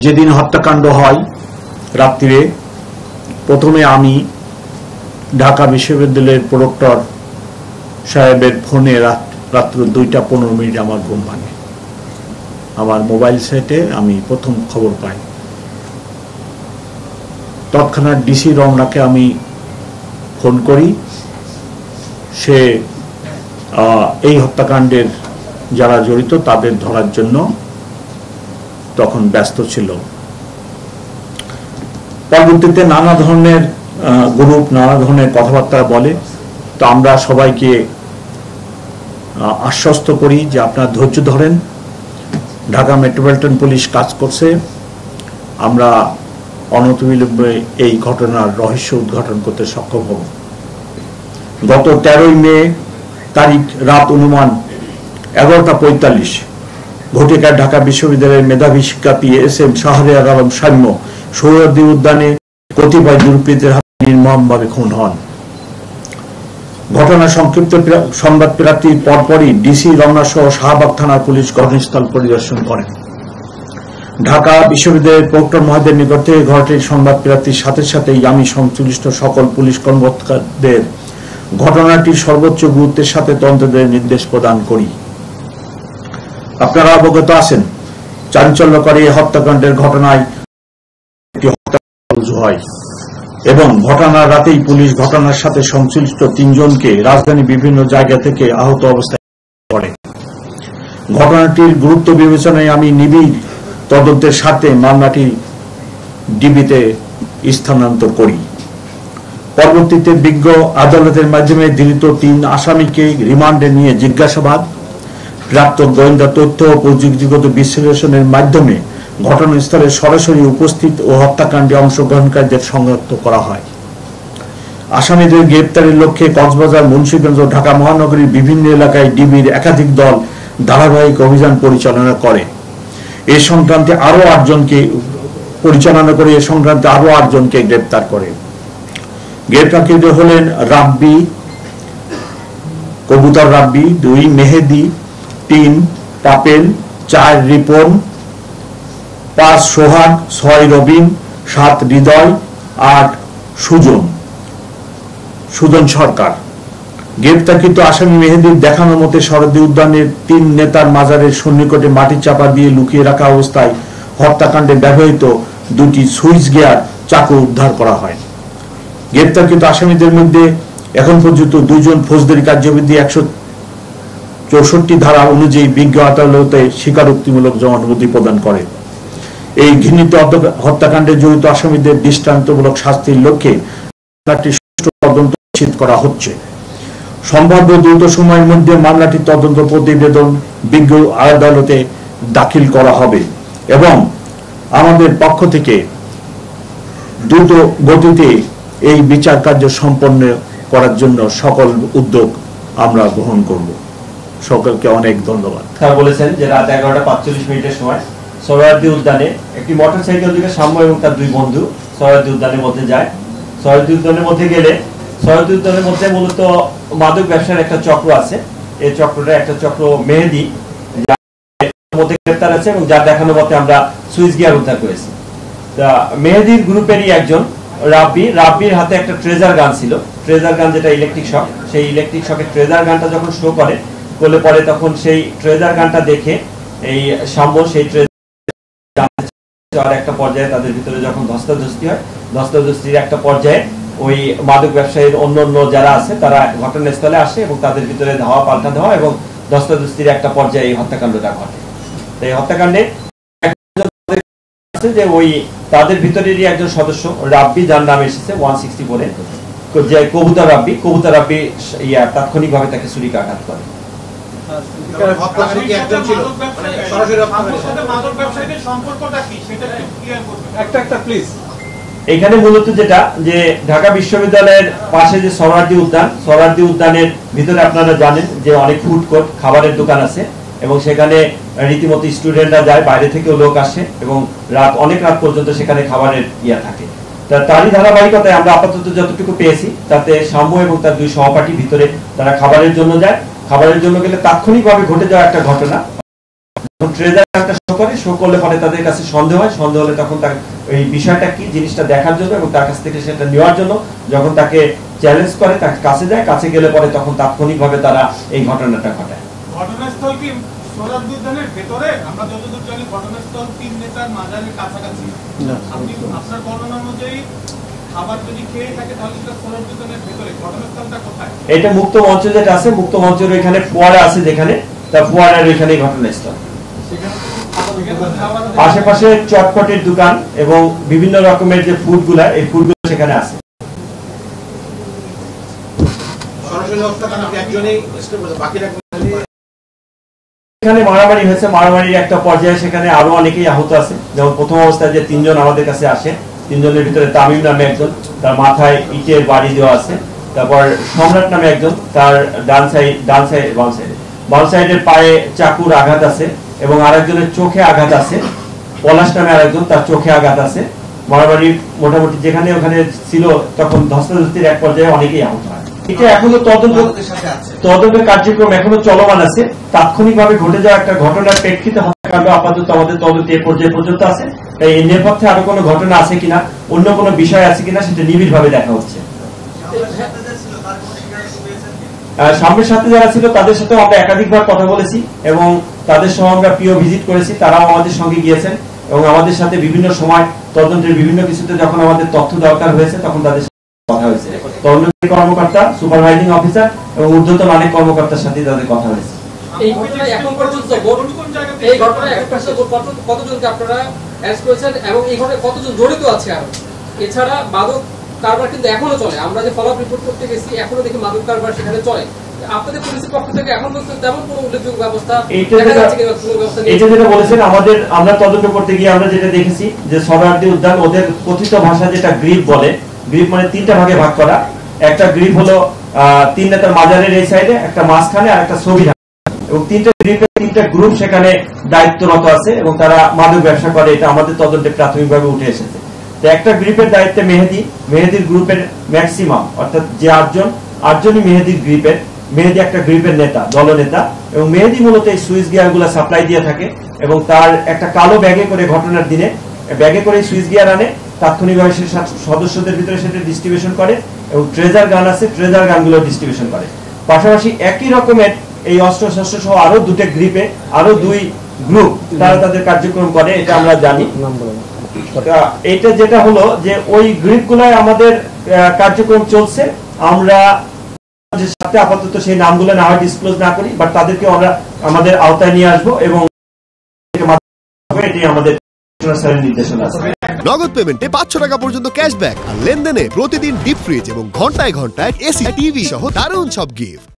যেদিন হত্যাকাণ্ড হয় রাত্রিরে, প্রথমে আমি ঢাকা বিশ্ববিদ্যালয়ের প্রক্টর সাহেবের ফোনে রাত্র 2:15 আমার ঘুম ভাঙে। আমার মোবাইল সেটে আমি প্রথম খবর পাই। তৎক্ষণাৎ ডিসি রমনাকে আমি ফোন করি। সে এই হত্যাকাণ্ডের যারা জড়িত তাদের ধরার জন্য তখন ব্যস্ত ছিল। পরবর্তীতে নানা ধরনের গ্রুপ নানা ধরনের কথাবার্তা বলে, তো আমরা সবাইকে আশ্বস্ত করি যে আপনারা ধৈর্য ধরেন, ঢাকা মেট্রোপলিটন পুলিশ কাজ করছে, আমরা অনতিবিলম্বে এই ঘটনার রহস্য উদ্ঘাটন করতে সক্ষম হব। গত 13 মে তারিখ রাত অনুমান 11:45 ঘটিকার ঢাকা বিশ্ববিদ্যালয়ের মেধাবী শিক্ষার্থী SM শাহরিয়ার আলম সাম্য সোহরাওয়ার্দী উদ্যানে কতিপয় দুর্বৃত্তের হাতে নির্মমভাবে খুন হন। ঘটনা সংক্ষিপ্ত সংবাদ প্রাপ্তির পরপরই ডিসি রমনা সহ শাহবাগ থানার পুলিশ ঘটনাস্থল পরিদর্শন করেন। ঢাকা বিশ্ববিদ্যালয়ের প্রক্টর মহোদয়ের নিকট থেকে ঘটনাটির সংবাদ প্রাপ্তির সাথে সাথেই আমি সংশ্লিষ্ট সকল পুলিশ কর্মকর্তাদের ঘটনাটির সর্বোচ্চ গুরুত্বের সাথে তদন্তের নির্দেশ প্রদান করি। আপনারা অবগত আছেন, চাঞ্চল্যকর এই হত্যাকাণ্ডের ঘটনায় একটি হত্যা হয় এবং ঘটনার রাতেই পুলিশ ঘটনার সাথে সংশ্লিষ্ট 3 জনকে রাজধানীর বিভিন্ন জায়গা থেকে আহত অবস্থায় করে। ঘটনাটির গুরুত্ব বিবেচনায় আমি নিবিড় তদন্তের সাথে মামলাটি ডিবিতে স্থানান্তর করি। পরবর্তীতে বিজ্ঞ আদালতের মাধ্যমে ধৃত 3 আসামিকে রিমান্ডে নিয়ে জিজ্ঞাসাবাদ, প্রাপ্ত গোয়েন্দা তথ্য ও প্রযুক্তিগত বিশ্লেষণের মাধ্যমে ঘটনাস্থলে সরাসরি উপস্থিত ও হত্যাকাণ্ডে অংশগ্রহণকারীদের শনাক্ত করা হয়। আসামিদের গ্রেপ্তারের লক্ষ্যে কক্সবাজার, মুন্সিগঞ্জ ও ঢাকা মহানগরীর বিভিন্ন এলাকায় ডিবির একাধিক দল ধারাবাহিক অভিযান পরিচালনা করে। এ সংক্রান্তে আরো 8 জনকে গ্রেপ্তার করে। গ্রেপ্তারকৃত হলেন রাব্বি, কবুতর রাব্বি, 2 মেহেদি, 3 পাপেল, 4 রিপন, 5 সোহাগ, 6 রবিন, 7 হৃদয়, 8 সুজন সরকার। গ্রেপ্তারকৃত আসামি মেহেদির দেখানো মতে সোহরাওয়ার্দী উদ্যানের 3 নেতার মাজারের সন্নিকটে মাটি চাপা দিয়ে লুকিয়ে রাখা অবস্থায় হত্যাকাণ্ডে ব্যবহৃত 2টি সুইচ গিয়ার চাকু উদ্ধার করা হয়। গ্রেপ্তারকৃত আসামিদের মধ্যে এখন পর্যন্ত 2 জন ফৌজদারি কার্যবিধি 164 ধারা অনুযায়ী বিজ্ঞ আদালতে স্বীকারোক্তিমূলক জবানবন্দি প্রদান করে। এই ঘৃণিত হত্যাকাণ্ডে জড়িত আসামিদের দৃষ্টান্তমূলক শাস্তির লক্ষ্যে সুষ্ঠু তদন্ত নিশ্চিত করা হচ্ছে। সম্ভাব্য দ্রুত সময়ের মধ্যে মামলাটি তদন্ত প্রতিবেদন বিজ্ঞ আদালতে দাখিল করা হবে এবং আমাদের পক্ষ থেকে দ্রুত গতিতে এই বিচার কার্য সম্পন্ন করার জন্য সকল উদ্যোগ আমরা গ্রহণ করব। সকলকে অনেক ধন্যবাদ। স্যার বলেছেন যে রাত 11:45 সময় সোহরাওয়ার্দী উদ্যানে একটি মোটরসাইকেল থেকে সাম্য এবং তার 2 বন্ধু সোহরাওয়ার্দী উদ্যানের মধ্যে যায়। সোহরাওয়ার্দী উদ্যানের মধ্যে গেলে সোহরাওয়ার্দী উদ্যানের মধ্যে মূলত মাদক ব্যবসার একটা চক্র আছে। এই চক্রটা একটা চক্র মেহেদি মধ্যে গ্রেপ্তার আছে এবং যার দেখানো মতে আমরা সুইচ গিয়ার উদ্ধার করেছি। মেহেদির গ্রুপেরই একজন রাব্বির হাতে একটা ট্রেজার গান ছিল। ট্রেজার গান যেটা ইলেকট্রিক শক, সেই ইলেকট্রিক শকের ট্রেজার গানটা যখন শো করে পরে তখন সেই ট্রেজার গানটা দেখে এই সাম্য সেই একটা পর্যায়ে তাদের ভিতরে যখন ধস্তাধস্তি হয়, ধস্তাধস্তির একটা পর্যায়ে ওই মাদক ব্যবসায়ীর অন্য যারা আছে তারা ঘটনাস্থলে আসে এবং তাদের ভিতরে ধাওয়া পাল্টা দেওয়া এবং ধস্তাধস্তির একটা পর্যায়ে এই হত্যাকাণ্ডটা ঘটে। তো এই হত্যাকাণ্ডে যে ওই তাদের ভিতরেরই একজন সদস্য রাব্বি, যার নাম এসেছে 164-এ, যে কবুতর রাব্বি তাৎক্ষণিকভাবে তাকে ছুরিকাঘাত করে। এখানে মূলত যেটা যে ঢাকা বিশ্ববিদ্যালয়ের পাশে যে সোহরাওয়ার্দী উদ্যানের ভিতরে আপনারা জানেন যে অনেক ফুড কোর্ট, খাবারের দোকান আছে এবং সেখানে রীতিমতো স্টুডেন্টরা যায়, বাইরে থেকেও লোক আসে এবং অনেক রাত পর্যন্ত সেখানে খাবারের থাকে। তারই ধারাবাহিকতায় আমরা আপাতত যতটুকু পেয়েছি তাতে সাম্য এবং তার 2 সহপাঠী ভিতরে তারা খাবারের জন্য যায়। খাবারের জন্য গেলে তাৎক্ষণিকভাবে ঘটে যাওয়া একটা ঘটনা, ট্রেজার গানটা শো করলে পরে তাদের কাছে সন্দেহ হয়, সন্দেহ হলে তখন তার এই বিষয়টা কি জিনিসটা দেখার জন্য এবং তার কাছ থেকে সেটা নেওয়ার জন্য যখন তাকে চ্যালেঞ্জ করে, তার কাছে যায়, কাছে গেলে পরে তখন তাৎক্ষণিকভাবে তারা এই ঘটনাটা ঘটায়। ঘটনাস্থল কি সোহরাওয়ার্দী উদ্যানের ভেতরে? আমরা যতদূর জানি ঘটনাস্থল 3 নেতার মাজারের কাছাকাছি। আপনি আপনার বর্ণনা অনুযায়ী খাবার যদি খেয়ে থাকে তাহলে সেটা সোহরাওয়ার্দী উদ্যানের ভেতরে, ঘটনাস্থলটা কোথায়? এটা মুক্ত মঞ্চ যেটা আছে, মুক্ত মঞ্চের এখানে ফোয়ারা আছে, যেখানে তার ফোয়ারার এখানে ঘটনাস্থল। আশেপাশে চটপটের দোকান এবং বিভিন্ন রকমের যে ফুডগুলা, এই ফুডগুলো সেখানে আছে। এখানে মারামারি হয়েছে, মারামারির একটা পর্যায়ে সেখানে আরো অনেকেই আহত আছে। যেমন প্রথম অবস্থায় যে 3 জন আমাদের কাছে আসে, 3 জনের ভিতরে তামিম নামে একজন, তার মাথায় ইটের বাড়ি দেওয়া আছে। তারপর সম্রাট নামে একজন, তার বাম সাইডের পায়ে চাকুর আঘাত আছে এবং আরেকজনের চোখে আঘাত আছে। পলাশ নামে আরেকজন, তার চোখে আঘাত আছে। মারামারি মোটামুটি যেখানে ওখানে ছিল তখন ধস্তাধস্তির এক পর্যায়ে অনেকেই আহত হয়। এটা এখনো তদন্ত কার্যক্রম এখনো চলমান আছে। তাৎক্ষণিকভাবে ঘটে যাওয়া একটা ঘটনার প্রেক্ষিতে হত্যাকাণ্ড আপাতত আমাদের তদন্ত এই পর্যায়ে পর্যন্ত আছে। তাই এই নেপথ্যে আরো কোনো ঘটনা আছে কিনা, অন্য কোনো বিষয় আছে কিনা সেটা নিবিড় ভাবে দেখা হচ্ছে। সামনের সাথে যারা ছিল তাদের সাথে আমরা একাধিকবার কথা বলেছি এবং তাদের সহ আমরা প্রিয় ভিজিট করেছি, তারাও আমাদের সঙ্গে গিয়েছেন এবং আমাদের সাথে বিভিন্ন সময় তদন্তের বিভিন্ন কিছুতে যখন আমাদের তথ্য দরকার হয়েছে তখন তাদের সাথে কথা হয়েছে। তদন্তকারী কর্মকর্তা, সুপারভাইজিং অফিসার এবং ঊর্ধ্বতন অনেক কর্মকর্তার সাথে তাদের কথা হয়েছে। এই ঘটনায় এখন পর্যন্ত কতজনকে আপনারা অ্যারেস্ট করেছেন এবং এই ঘটনায় কতজন জড়িত আছে? আর এছাড়া মাদক কারবার কিন্তু এখনো চলে। আমরা যে ফলো আপ রিপোর্ট করতে গেছি এখনো দেখি মাদক কারবার সেখানে চলে। আপনাদের পুলিশের পক্ষ থেকে এখন পর্যন্ত তেমন কোনো উল্লেখযোগ্য ব্যবস্থা এটা যেটা বলেছেন, আমরা তদন্ত করতে গিয়ে আমরা যেটা দেখেছি যে সোহরাওয়ার্দী উদ্যান ওদের কথিত ভাষা যেটা গ্রিপ বলে, গ্রিপ মানে 3টা ভাগে ভাগ করা। একটা গ্রিপ হলো 3 নেতার মাজারের এই সাইডে, একটা মাঝখানে আর একটা ছবি এবং 3টা গ্রিপের 3টা গ্রুপ সেখানে দায়িত্বরত আছে এবং তারা মাদক ব্যবসা করে। এটা আমাদের তদন্তে প্রাথমিকভাবে উঠে এসেছে। তো একটা গ্রুপের দায়িত্বে মেহেদির গ্রুপের ম্যাক্সিমাম অর্থাৎ যে 8জনই মেহেদি একটা গ্রুপের নেতা, দলনেতা এবং মেহেদি মূলত এই সুইচ গিয়ার গুলা সাপ্লাই দিয়ে থাকে এবং তার একটা কালো ব্যাগে করে ঘটনার দিনে ব্যাগে করে সুইচ গিয়ার আনে, তাৎক্ষণিকভাবে সে সদস্যদের ভিতরে সেটা ডিস্ট্রিবিউশন করে এবং ট্রেজার গান আছে, ট্রেজার গানগুলো ডিস্ট্রিবিউশন করে। পাশাপাশি একই রকমের এই অস্ত্র শস্ত্র সহ আরো 2টা গ্রুপে আরো 2 গ্রুপ তারা তাদের কার্যক্রম করে, এটা আমরা জানি। এটা যেটা হলো যে ওই গ্রুপগুলোয় আমাদের কার্যক্রম চলছে। আমরা সাথে আপাতত সেই নামগুলো না হয় ডিসক্লোজ না করি, বাট তাদেরকে আমরা আমাদের আওতায় নিয়ে আসবো এবং এটাই আমাদের নির্দেশনা আছে। নগদ পেমেন্টে 500 টাকা পর্যন্ত ক্যাশব্যাক আর লেনদেনে প্রতিদিন ডিপ ফ্রিজ এবং ঘন্টায় ঘন্টায় এসি টিভি সহ দারুণ সব গিফট।